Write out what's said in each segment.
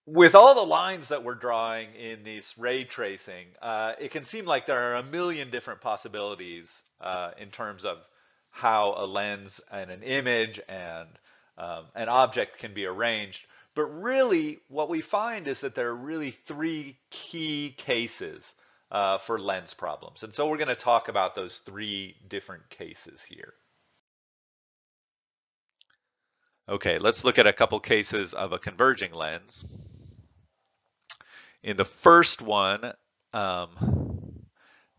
With all the lines that we're drawing in this ray tracing, it can seem like there are a million different possibilities in terms of how a lens and an image and an object can be arranged. But really, what we find is that there are really three key cases for lens problems. And so we're going to talk about those three different cases here. Okay, let's look at a couple cases of a converging lens. In the first one, the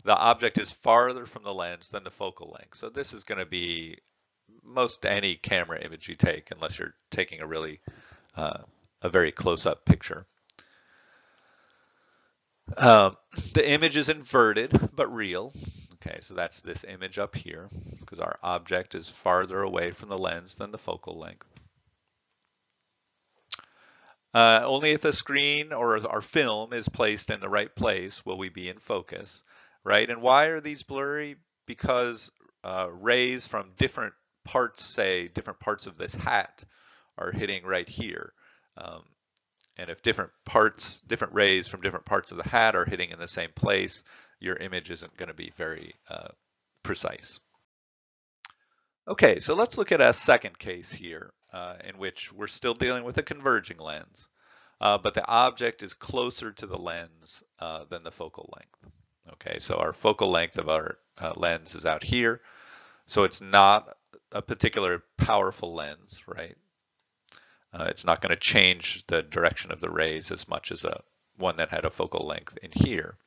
object is farther from the lens than the focal length. So this is going to be most any camera image you take, unless you're taking uh, a very close-up picture. Um, the image is inverted but real. Okay, so that's this image up here because our object is farther away from the lens than the focal length. Only if a screen or our film is placed in the right place will we be in focus, right? And why are these blurry? Because rays from different parts, say different parts of this hat, are hitting right here. Um, and if different rays from different parts of the hat are hitting in the same place, your image isn't going to be very precise. Okay, so let's look at a second case here in which we're still dealing with a converging lens, but the object is closer to the lens than the focal length. Okay, so our focal length of our lens is out here, so it's not a particular powerful lens, right? It's not going to change the direction of the rays as much as one that had a focal length in here.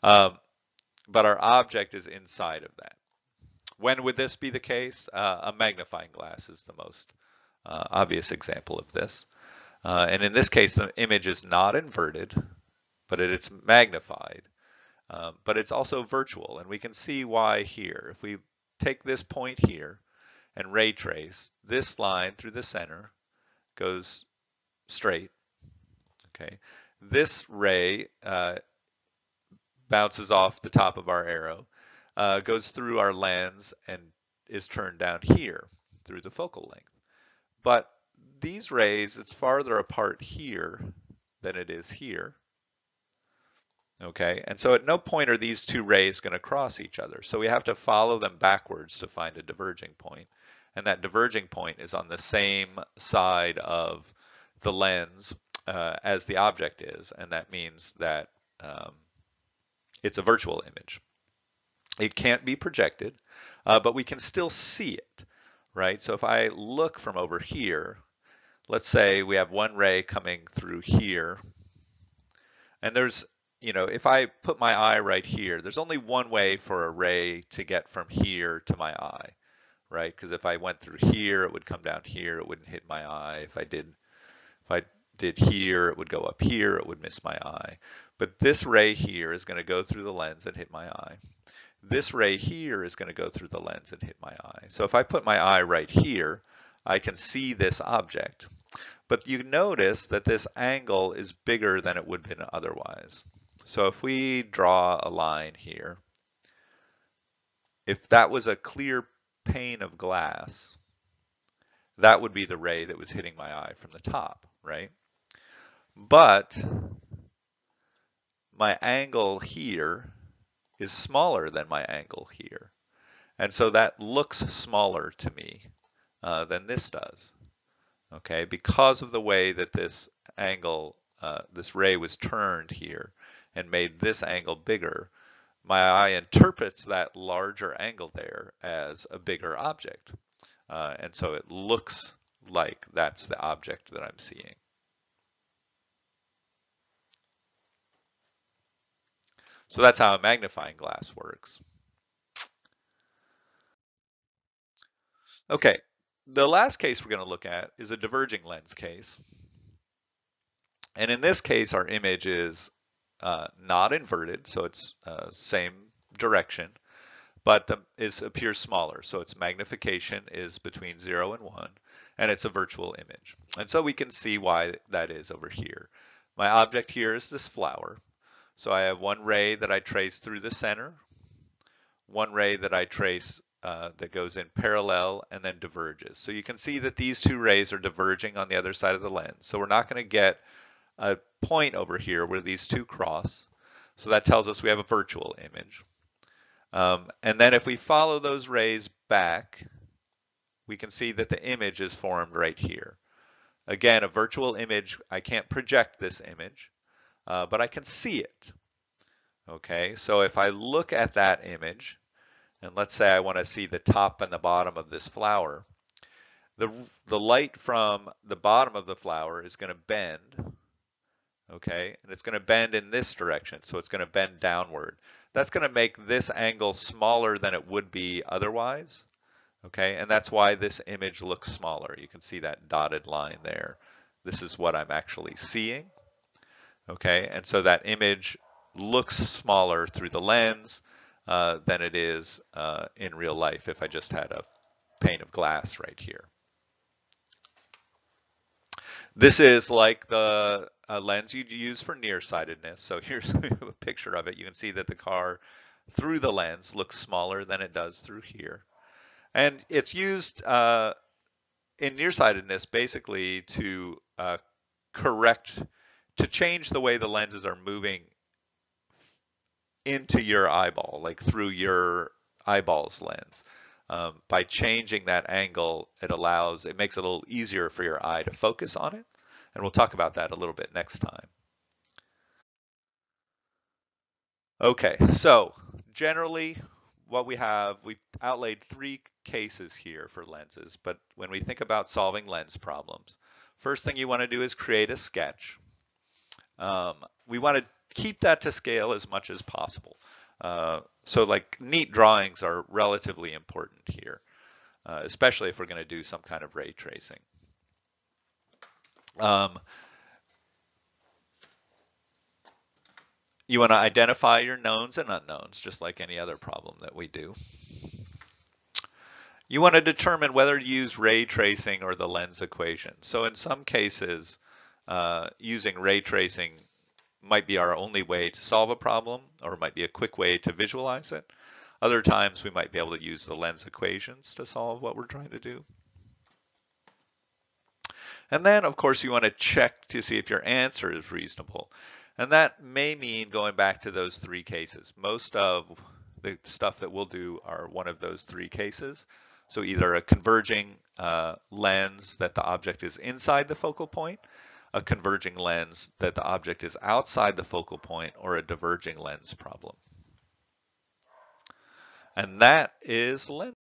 But our object is inside of that. When would this be the case? A magnifying glass is the most obvious example of this. And in this case, the image is not inverted, but it's magnified. But it's also virtual, and we can see why here. If we take this point here and ray trace, this line through the center goes straight. Okay, this ray bounces off the top of our arrow, goes through our lens, and is turned down here through the focal length. But these rays, it's farther apart here than it is here. Okay, and so at no point are these two rays going to cross each other. So we have to follow them backwards to find a diverging point. And that diverging point is on the same side of the lens as the object is. And that means that it's a virtual image. It can't be projected, but we can still see it, right? So if I look from over here, let's say we have one ray coming through here, and there's, if I put my eye right here, there's only one way for a ray to get from here to my eye, right? Because if I went through here, it would come down here, it wouldn't hit my eye. If I did here, it would go up here, it would miss my eye. But this ray here is going to go through the lens and hit my eye. This ray here is going to go through the lens and hit my eye. So if I put my eye right here, I can see this object. But you notice that this angle is bigger than it would have been otherwise. So if we draw a line here, if that was a clear pane of glass, that would be the ray that was hitting my eye from the top, right? But my angle here is smaller than my angle here. And so that looks smaller to me than this does, okay? Because of the way that this angle, this ray was turned here and made this angle bigger, my eye interprets that larger angle there as a bigger object. And so it looks like that's the object that I'm seeing. So that's how a magnifying glass works. Okay, the last case we're going to look at is a diverging lens case. And in this case, our image is not inverted, so it's same direction, but appears smaller. So its magnification is between 0 and 1, and it's a virtual image. And so we can see why that is over here. My object here is this flower. So I have one ray that I trace through the center, one ray that I trace that goes in parallel and then diverges. So you can see that these two rays are diverging on the other side of the lens. So we're not going to get a point over here where these two cross. So that tells us we have a virtual image. And then if we follow those rays back, we can see that the image is formed right here. Again, a virtual image, I can't project this image, but I can see it. Okay, so if I look at that image, and let's say I want to see the top and the bottom of this flower, the light from the bottom of the flower is going to bend, okay, and it's going to bend in this direction, so it's going to bend downward. That's going to make this angle smaller than it would be otherwise, okay, and that's why this image looks smaller. You can see that dotted line there. This is what I'm actually seeing, okay, and so that image looks smaller through the lens than it is in real life if I just had a pane of glass right here. This is like the lens you'd use for nearsightedness. So here's a picture of it. You can see that the car through the lens looks smaller than it does through here. And it's used in nearsightedness basically to change the way the lenses are moving into your eyeball, like through your eyeball's lens. By changing that angle, it makes it a little easier for your eye to focus on it. And we'll talk about that a little bit next time. Okay, so generally what we've outlaid three cases here for lenses, but when we think about solving lens problems, first thing you want to do is create a sketch. We want to keep that to scale as much as possible. So like neat drawings are relatively important here, especially if we're going to do some kind of ray tracing. You want to identify your knowns and unknowns, just like any other problem that we do. You want to determine whether to use ray tracing or the lens equation. So in some cases, using ray tracing might be our only way to solve a problem, or it might be a quick way to visualize it. Other times we might be able to use the lens equations to solve what we're trying to do. And then of course you want to check to see if your answer is reasonable. And that may mean going back to those three cases. Most of the stuff that we'll do are one of those three cases. So either a converging lens that the object is inside the focal point, a converging lens that the object is outside the focal point, or a diverging lens problem. And that is lens.